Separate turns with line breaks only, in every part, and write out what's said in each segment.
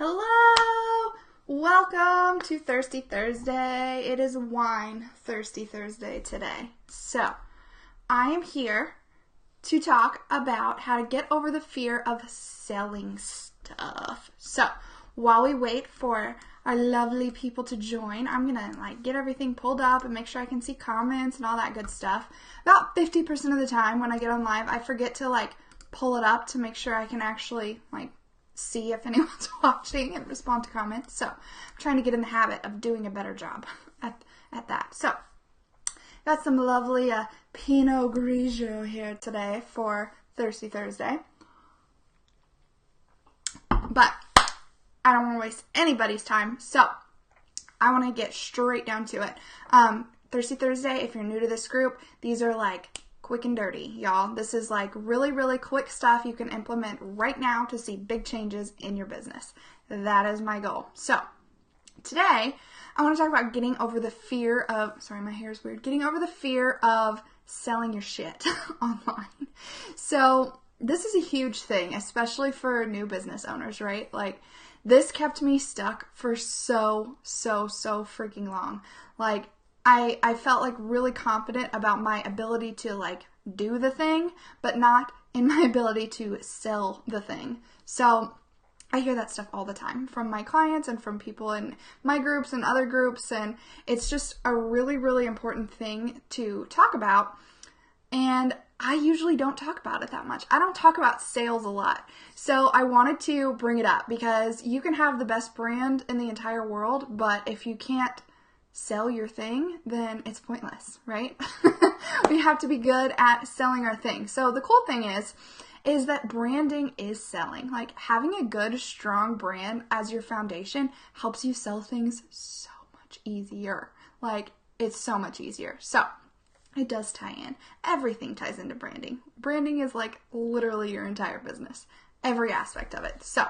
Hello! Welcome to Thirsty Thursday. It is Wine Thirsty Thursday today. So, I am here to talk about how to get over the fear of selling stuff. So, while we wait for our lovely people to join, I'm gonna get everything pulled up and make sure I can see comments and all that good stuff. About 50% of the time when I get on live, I forget to pull it up to make sure I can actually see if anyone's watching and respond to comments. So I'm trying to get in the habit of doing a better job at that. So got some lovely Pinot Grigio here today for Thirsty Thursday. But I don't want to waste anybody's time, so I want to get straight down to it. Thirsty Thursday, if you're new to this group, these are quick and dirty, y'all. This is really, really quick stuff you can implement right now to see big changes in your business. That is my goal. So today, I want to talk about getting over the fear of, sorry, my hair is weird, getting over the fear of selling your shit online. So this is a huge thing, especially for new business owners, right? This kept me stuck for so freaking long. I felt really confident about my ability to do the thing, but not in my ability to sell the thing. So I hear that stuff all the time from my clients and from people in my groups and other groups, and it's just a really, really important thing to talk about. And I usually don't talk about it that much. I don't talk about sales a lot. So I wanted to bring it up because you can have the best brand in the entire world, but if you can't sell your thing, then it's pointless, right? We have to be good at selling our thing. So the cool thing is that branding is selling. Having a good, strong brand as your foundation helps you sell things so much easier. It's so much easier. So it does tie in. Everything ties into branding. Branding is literally your entire business. Every aspect of it. So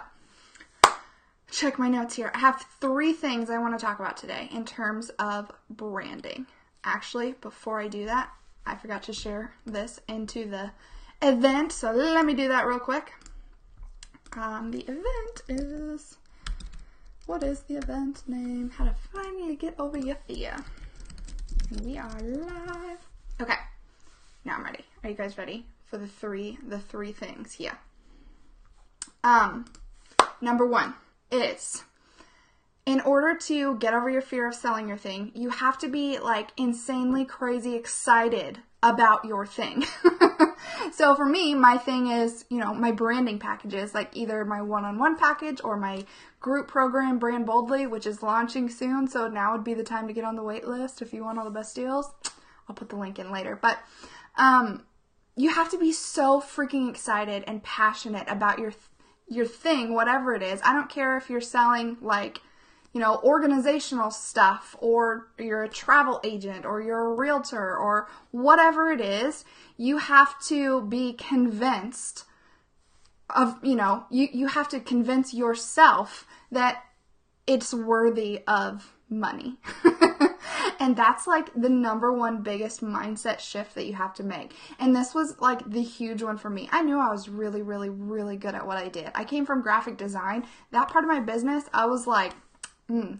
check my notes here. I have 3 things I want to talk about today in terms of branding. Actually, before I do that, I forgot to share this into the event, so let me do that real quick. The event is, what is the event name? How to finally get over your fear. We are live. Okay, now I'm ready. Are you guys ready for the three things here? Number 1 is, in order to get over your fear of selling your thing, you have to be insanely crazy excited about your thing. So for me, my thing is, my branding packages, either my one-on-one package or my group program, Brand Boldly, which is launching soon. So now would be the time to get on the wait list if you want all the best deals. I'll put the link in later. But you have to be so freaking excited and passionate about your thing, whatever it is. I don't care if you're selling organizational stuff, or you're a travel agent, or you're a realtor, or whatever it is. You have to be convinced of, you have to convince yourself that it's worthy of money. And that's the number 1 biggest mindset shift that you have to make. And this was the huge one for me. I knew I was really, really, really good at what I did. I came from graphic design. That part of my business, I was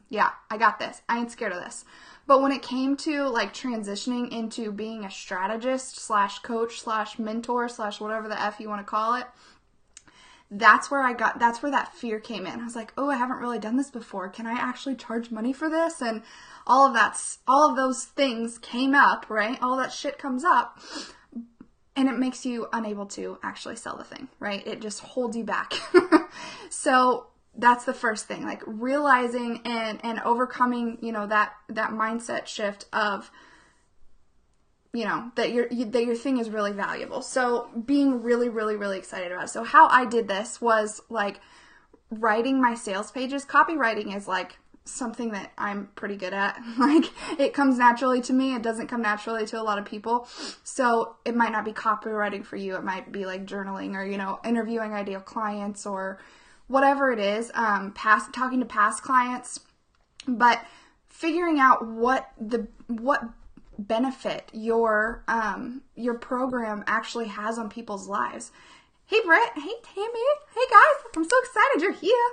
yeah, I got this. I ain't scared of this. But when it came to transitioning into being a strategist / coach / mentor / whatever the F you want to call it, that's where that fear came in. I was oh, I haven't really done this before. Can I actually charge money for this? And all of those things came up, right? All that shit comes up, and it makes you unable to actually sell the thing, right? It just holds you back. So that's the first thing, realizing and overcoming, that mindset shift of, that your thing is really valuable. So being really, really, really excited about it. So how I did this was writing my sales pages. Copywriting is something that I'm pretty good at. It comes naturally to me. It doesn't come naturally to a lot of people. So it might not be copywriting for you. It might be journaling or, interviewing ideal clients or whatever it is, talking to past clients, but figuring out what benefit your program actually has on people's lives. Hey Britt, hey Tammy, hey guys, I'm so excited you're here.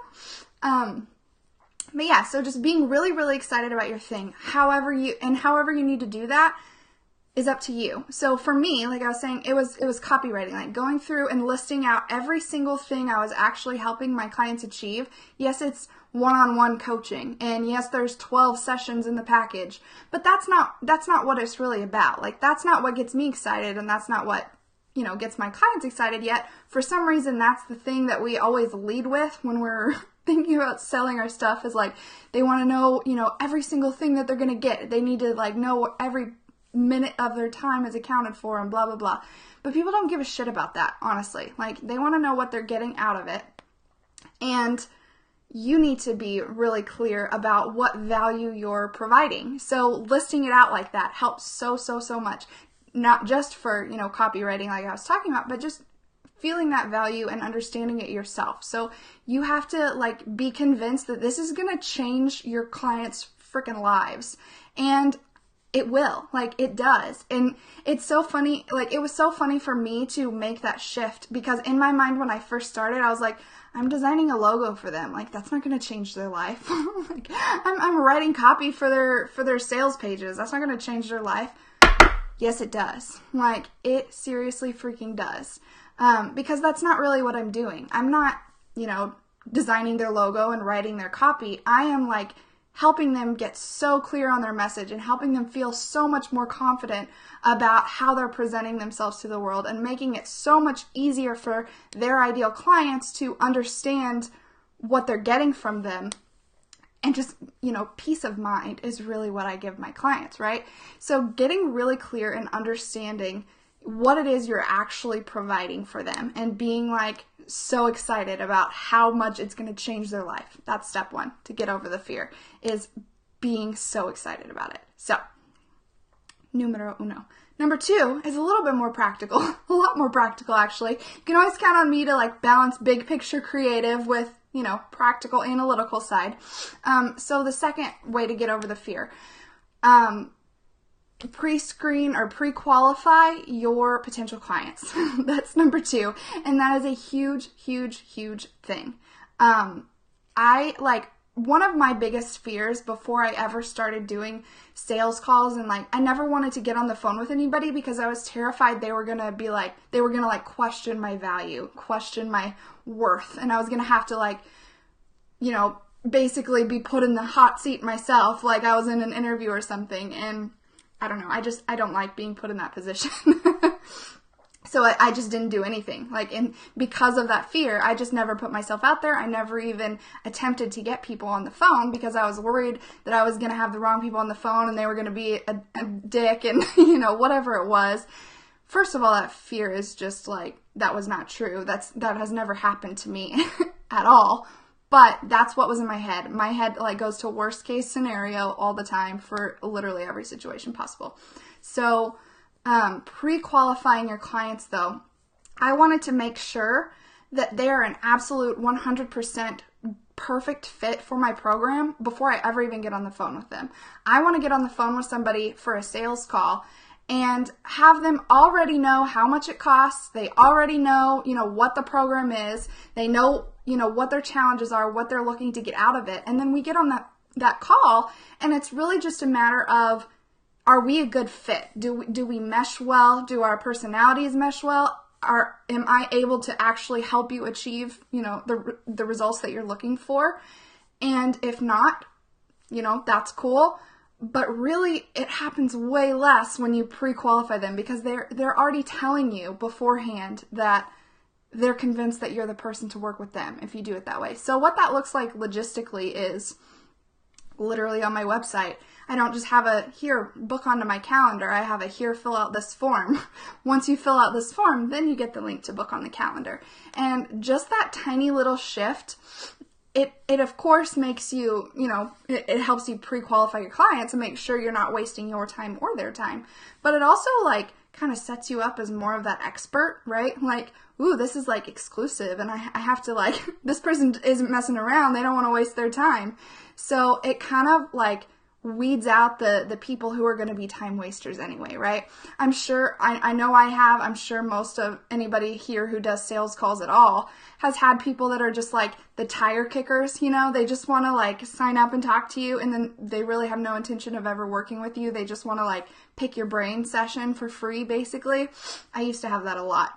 But yeah, so just being really, really excited about your thing, however you need to do that is up to you. So for me, like I was saying, it was copywriting, like going through and listing out every single thing I was actually helping my clients achieve. Yes, it's one-on-one coaching, and yes, there's 12 sessions in the package, but that's not what it's really about. Like, that's not what gets me excited, and that's not what, gets my clients excited. Yet for some reason, that's the thing that we always lead with when we're thinking about selling our stuff, is like, they want to know, every single thing that they're going to get. They need to like know every minute of their time is accounted for and blah, blah, blah. But people don't give a shit about that, honestly. Like, they want to know what they're getting out of it. And you need to be really clear about what value you're providing. So listing it out like that helps so, so, so much. Not just for, copywriting like I was talking about, but just feeling that value and understanding it yourself. So you have to like be convinced that this is going to change your clients' freaking lives. And it will, like it does. And it's so funny, like it was so funny for me to make that shift, because in my mind when I first started, I was like, I'm designing a logo for them. Like, that's not going to change their life. Like, I'm writing copy for their sales pages. That's not going to change their life. Yes, it does. Like, it seriously freaking does. Because that's not really what I'm doing. I'm not, designing their logo and writing their copy. I am like helping them get so clear on their message and helping them feel so much more confident about how they're presenting themselves to the world, and making it so much easier for their ideal clients to understand what they're getting from them. And just, peace of mind is really what I give my clients, right? So getting really clear and understanding what it is you're actually providing for them, and being like so excited about how much it's going to change their life. That's step one to get over the fear, is being so excited about it. So, numero uno. Number two is a little bit more practical, a lot more practical actually. You can always count on me to like balance big picture creative with, practical analytical side. So the second way to get over the fear, pre-screen or pre-qualify your potential clients. That's number two. And that is a huge, huge, huge thing. One of my biggest fears before I ever started doing sales calls, and I never wanted to get on the phone with anybody because I was terrified they were going to question my value, question my worth. And I was going to have to basically be put in the hot seat myself, like I was in an interview or something. And I don't know. I don't like being put in that position. So I just didn't do anything. Because of that fear, I just never put myself out there. I never even attempted to get people on the phone because I was worried that I was going to have the wrong people on the phone and they were going to be a dick and, whatever it was. First of all, that fear is just that was not true. That has never happened to me at all. But that's what was in my head. My head goes to worst case scenario all the time for literally every situation possible. So pre-qualifying your clients though, I wanted to make sure that they are an absolute 100% perfect fit for my program before I ever even get on the phone with them. I want to get on the phone with somebody for a sales call and have them already know how much it costs. They already know, what the program is. They know, what their challenges are, what they're looking to get out of it. And then we get on that call, and it's really just a matter of, are we a good fit? Do we mesh well? Do our personalities mesh well? Am I able to actually help you achieve, the results that you're looking for? And if not, that's cool. But really, it happens way less when you pre-qualify them, because they're already telling you beforehand that they're convinced that you're the person to work with them if you do it that way. So what that looks like logistically is literally on my website. I don't just have here, book onto my calendar. I have here, fill out this form. Once you fill out this form, then you get the link to book on the calendar. And just that tiny little shift, it of course makes you, it helps you pre-qualify your clients and make sure you're not wasting your time or their time. But it also kind of sets you up as more of that expert, right? Ooh, this is exclusive, and I have to this person isn't messing around. They don't want to waste their time. So it kind of weeds out the people who are going to be time wasters anyway, right? I'm sure, I know I have, I'm sure most of anybody here who does sales calls at all has had people that are just like the tire kickers, you know, they just want to like sign up and talk to you, and then they really have no intention of ever working with you. They just want to like pick your brain session for free, basically. I used to have that a lot.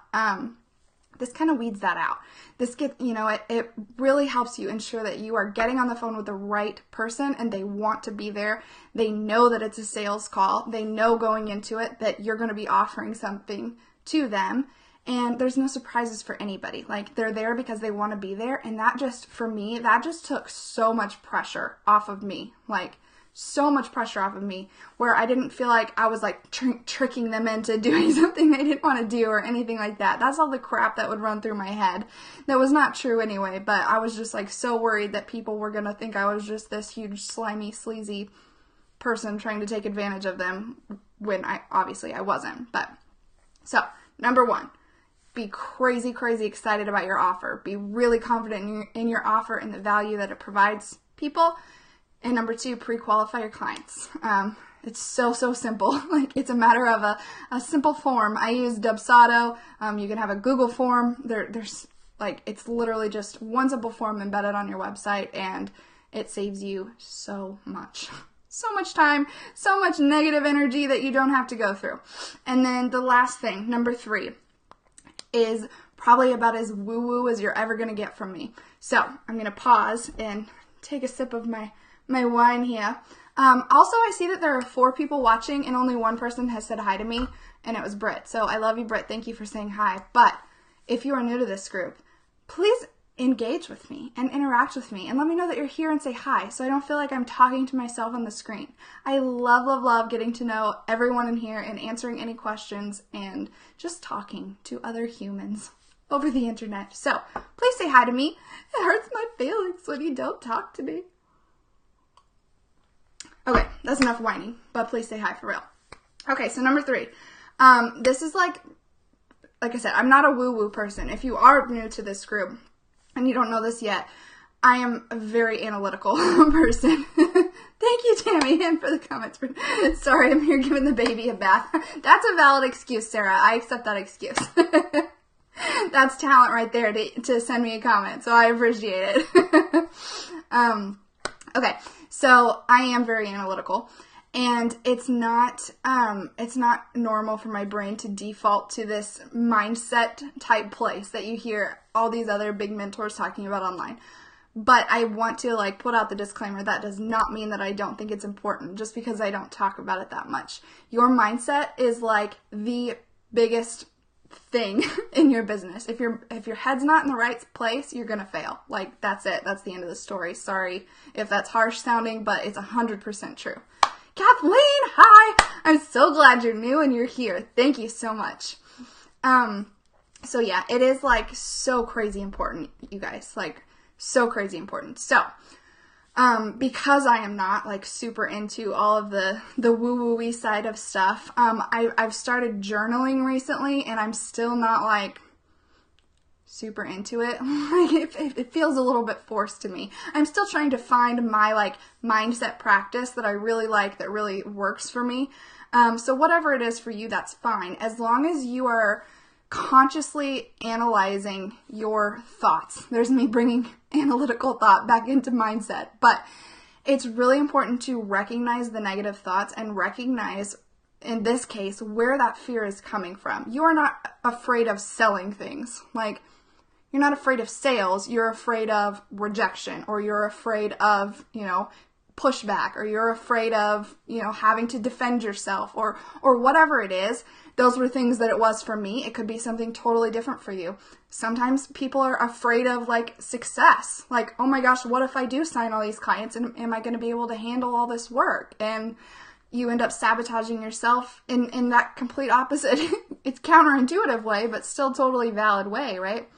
This kind of weeds that out. It really helps you ensure that you are getting on the phone with the right person and they want to be there. They know that it's a sales call. They know going into it that you're going to be offering something to them, and there's no surprises for anybody. Like, they're there because they want to be there, and that just, for me, that just took so much pressure off of me. Like, so much pressure off of me, where I didn't feel like I was like tricking them into doing something they didn't want to do or anything like that. That's all the crap that would run through my head. That was not true anyway, but I was just like so worried that people were going to think I was just this huge, slimy, sleazy person trying to take advantage of them, when obviously I wasn't. But so, number 1, be crazy, crazy excited about your offer. Be really confident in your offer and the value that it provides people. And number 2, pre-qualify your clients. It's so simple. Like, it's a matter of a simple form. I use Dubsado. You can have a Google form. There's like, it's literally just one simple form embedded on your website, and it saves you so much. So much time, so much negative energy that you don't have to go through. And then the last thing, number 3, is probably about as woo-woo as you're ever going to get from me. So I'm going to pause and take a sip of my wine here. Also, I see that there are 4 people watching and only 1 person has said hi to me, and it was Britt. So I love you, Britt. Thank you for saying hi. But if you are new to this group, please engage with me and interact with me and let me know that you're here and say hi, so I don't feel like I'm talking to myself on the screen. I love getting to know everyone in here and answering any questions and just talking to other humans over the internet. So please say hi to me. It hurts my feelings when you don't talk to me. Okay, that's enough whining, but please say hi for real. Okay, so number 3. This is like I said, I'm not a woo-woo person. If you are new to this group and you don't know this yet, I am a very analytical person. Thank you, Tammy, and for the comments. Sorry, I'm here giving the baby a bath. That's a valid excuse, Sarah. I accept that excuse. That's talent right there to send me a comment, so I appreciate it. Okay, so I am very analytical, and it's not normal for my brain to default to this mindset type place that you hear all these other big mentors talking about online. But I want to put out the disclaimer that does not mean that I don't think it's important just because I don't talk about it that much. Your mindset is like the biggest thing in your business. If your head's not in the right place, you're gonna fail. That's it. That's the end of the story. Sorry if that's harsh sounding, but it's 100% true. Kathleen, hi! I'm so glad you're new and you're here. Thank you so much. So yeah, it is so crazy important, you guys. So crazy important. So, because I am not super into all of the woo-woo-y side of stuff, I've started journaling recently, and I'm still not super into it. It feels a little bit forced to me. I'm still trying to find my mindset practice that I really like, that really works for me. So whatever it is for you, that's fine. As long as you are consciously analyzing your thoughts. There's me bringing analytical thought back into mindset. But it's really important to recognize the negative thoughts and recognize, in this case, where that fear is coming from. You are not afraid of selling things. You're not afraid of sales. You're afraid of rejection, or you're afraid of, pushback, or you're afraid of, having to defend yourself, or whatever it is. Those were things that it was for me. It could be something totally different for you. Sometimes people are afraid of success. Oh my gosh, what if I do sign all these clients, and am I going to be able to handle all this work? And you end up sabotaging yourself in that complete opposite. It's counterintuitive way, but still totally valid way, right?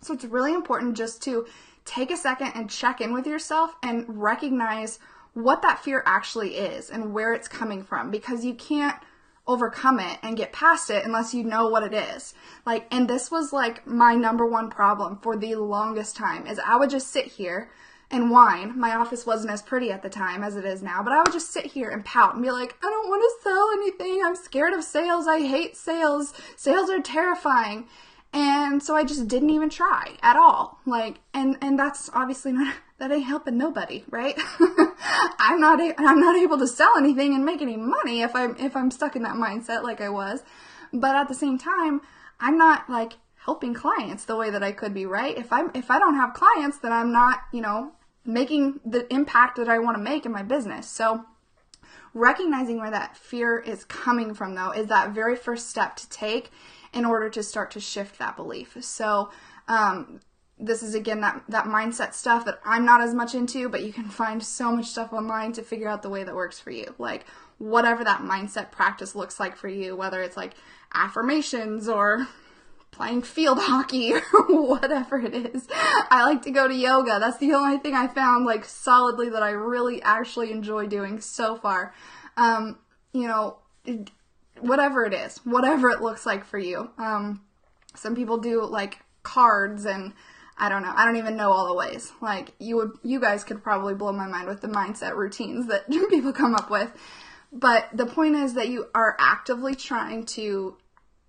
So it's really important just to take a second and check in with yourself and recognize what that fear actually is and where it's coming from, because you can't overcome it and get past it unless you know what it is. And this was my number one problem for the longest time, is I would just sit here and whine. My office wasn't as pretty at the time as it is now, but I would just sit here and pout and be like, I don't want to sell anything. I'm scared of sales. I hate sales. Sales are terrifying. And so I just didn't even try at all. Like, and that's obviously not, that ain't helping nobody, right? I'm not able to sell anything and make any money if I'm stuck in that mindset like I was. But at the same time, I'm not like helping clients the way that I could be, right? If I don't have clients, then I'm not, making the impact that I want to make in my business. So recognizing where that fear is coming from, though, is that very first step to take in order to start to shift that belief. So this is, again, that mindset stuff that I'm not as much into, but you can find so much stuff online to figure out the way that works for you. Like, whatever that mindset practice looks like for you, whether it's like affirmations or playing field hockey or whatever it is. I like to go to yoga. That's the only thing I found like solidly that I really actually enjoy doing so far. Whatever it is, whatever it looks like for you. Some people do like cards, and I don't know. I don't even know all the ways. Like, you guys could probably blow my mind with the mindset routines that people come up with. But the point is that you are actively trying to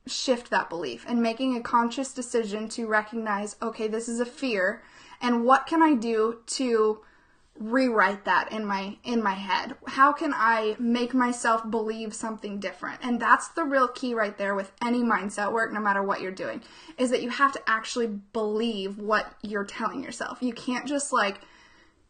shift that belief and making a conscious decision to recognize, okay, this is a fear, and what can I do to rewrite that in my head? How can I make myself believe something different? And that's the real key right there with any mindset work, no matter what you're doing, is that you have to actually believe what you're telling yourself. You can't just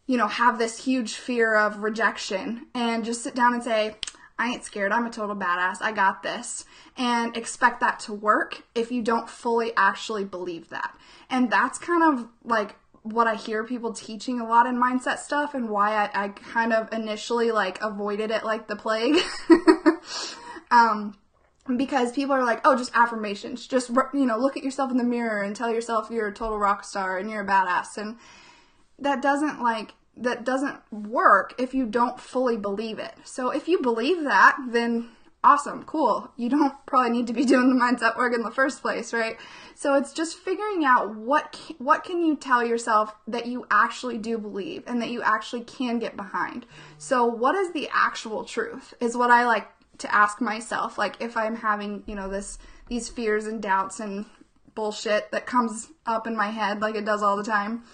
have this huge fear of rejection and just sit down and say, I ain't scared. I'm a total badass. I got this. And expect that to work if you don't fully actually believe that. And that's kind of like what I hear people teaching a lot in mindset stuff, and why I kind of initially avoided it like the plague. Because people are like, oh, just affirmations. Just, look at yourself in the mirror and tell yourself you're a total rock star and you're a badass. And that doesn't work if you don't fully believe it. So if you believe that, then awesome, cool. You don't probably need to be doing the mindset work in the first place, right? So it's just figuring out what can you tell yourself that you actually do believe and that you actually can get behind. So what is the actual truth is what I like to ask myself. Like, if I'm having, these fears and doubts and bullshit that comes up in my head like it does all the time.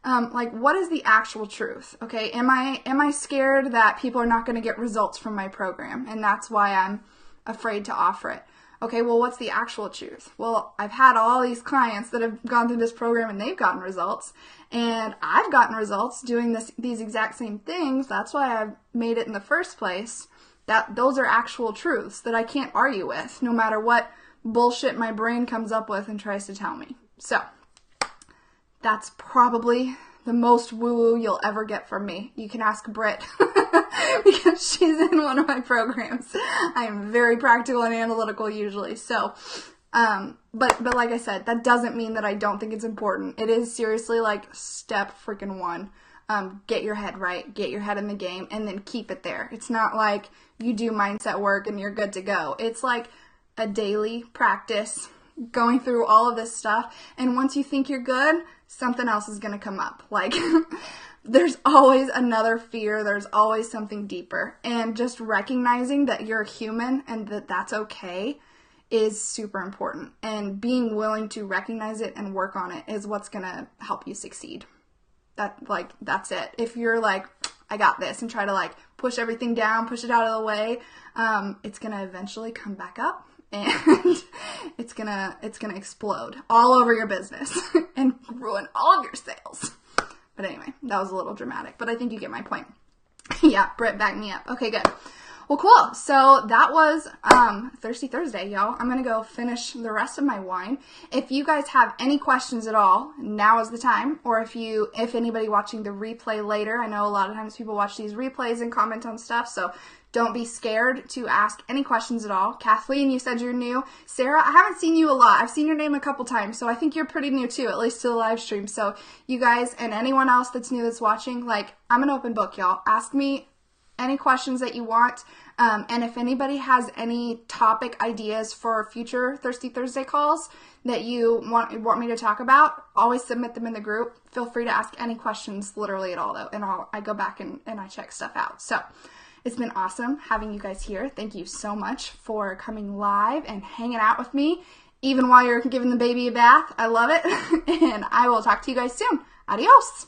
What is the actual truth? Okay, am I scared that people are not going to get results from my program, and that's why I'm afraid to offer it? Okay, well, what's the actual truth? Well, I've had all these clients that have gone through this program and they've gotten results, and I've gotten results doing these exact same things. That's why I've made it in the first place. Those are actual truths that I can't argue with, no matter what bullshit my brain comes up with and tries to tell me. So that's probably the most woo-woo you'll ever get from me. You can ask Britt because she's in one of my programs. I am very practical and analytical usually. So, but like I said, that doesn't mean that I don't think it's important. It is seriously like step freaking one. Get your head right, get your head in the game, and then keep it there. It's not like you do mindset work and you're good to go. It's like a daily practice going through all of this stuff. And once you think you're good, something else is going to come up. Like, there's always another fear. There's always something deeper. And just recognizing that you're human and that that's okay is super important. And being willing to recognize it and work on it is what's going to help you succeed. That's it. If you're like, I got this, and try to push everything down, push it out of the way, it's going to eventually come back up. And it's gonna explode all over your business and ruin all of your sales. But anyway, that was a little dramatic, but I think you get my point. Yeah, Britt, back me up. Okay, good. Well, cool. So that was Thirsty Thursday, y'all. I'm going to go finish the rest of my wine. If you guys have any questions at all, now is the time. Or if anybody watching the replay later, I know a lot of times people watch these replays and comment on stuff, so don't be scared to ask any questions at all. Kathleen, you said you're new. Sarah, I haven't seen you a lot. I've seen your name a couple times, so I think you're pretty new too, at least to the live stream. So you guys and anyone else that's new that's watching, I'm an open book, y'all. Ask me any questions that you want. And if anybody has any topic ideas for future Thirsty Thursday calls that you want me to talk about, always submit them in the group. Feel free to ask any questions, literally at all, though, and I go back and I check stuff out. So it's been awesome having you guys here. Thank you so much for coming live and hanging out with me, even while you're giving the baby a bath. I love it. And I will talk to you guys soon. Adios.